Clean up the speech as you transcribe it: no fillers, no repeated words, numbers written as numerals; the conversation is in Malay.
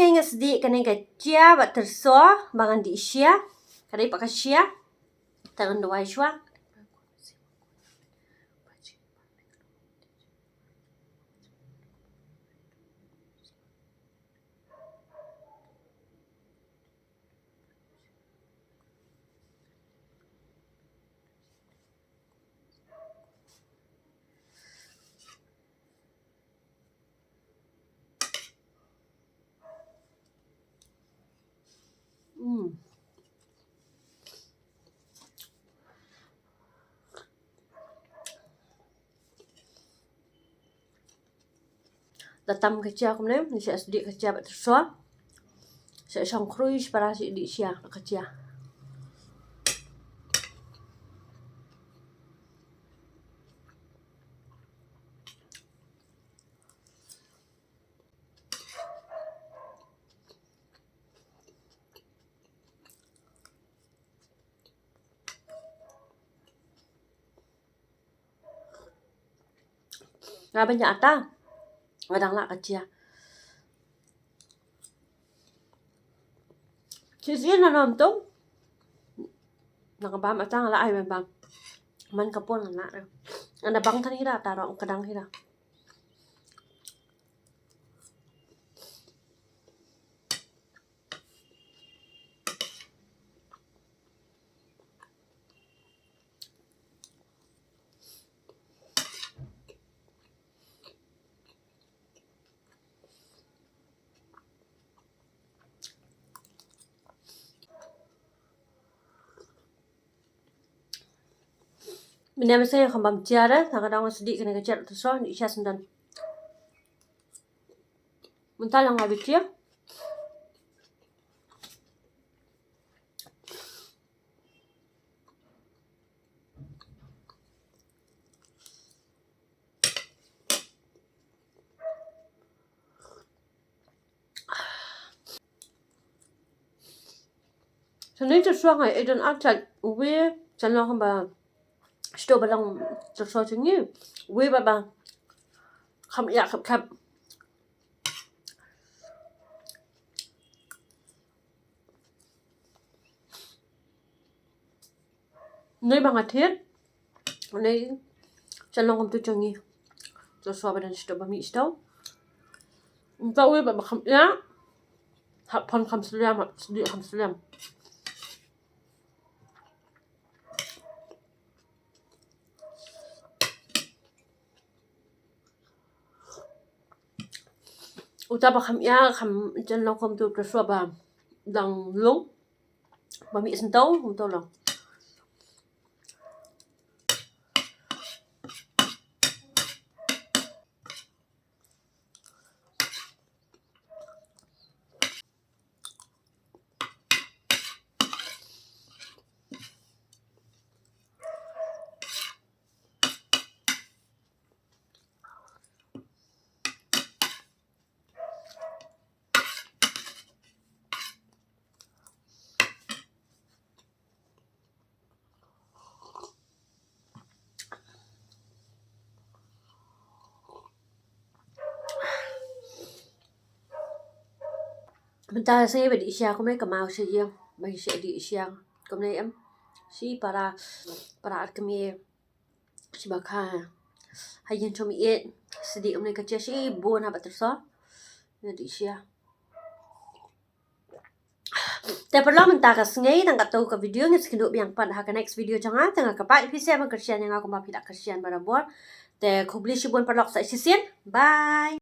ngay nga sedi kanay kajia ba terso bangan di isya. Kanay pakasya. Tangan dawai shwa. Datam kajia kumne, ni siya sedi kajia ba terso. Siya siyang cruise para si di siya kajia. Nga banyak ata. Ngadang la kajia. Sisiyan na naman to. Nakabam ata nga la ay bang. Man kapon nga na. Ang nabang tan hira taro ang kadang hira. Minam saya kambam tiara, nakadang sedih kena kejar terus di isya sendan. Mental yang habis ya. Senang terus ngai edan acat, we jangan kambam. Sto balang terus cengi, we baba. Kam ya kap. Nei banget hit. Nei jangan kam tu cengi. Terus badan sto bami sto. Entah we baba kam ya. Hapon kam seliam, sedih kam seliam. Utapa kam ya kam jangan kam tu terus baba. Dang long. Bami sentau, sentau lang. Bentar saya di isya ko may kamao siya yang may siya di isya ko na em si para at kami si baka hayan chomi it sedi umne ka si buon ha baterso na di isya. Te perlu mentakas ngai nang katau ka video ngis kindu biang pan ha ka next video janga tanga ka pa ipisi ama kersian yang aku mapidak kersian barabor te kubli si buon perlok sa isisien. Bye.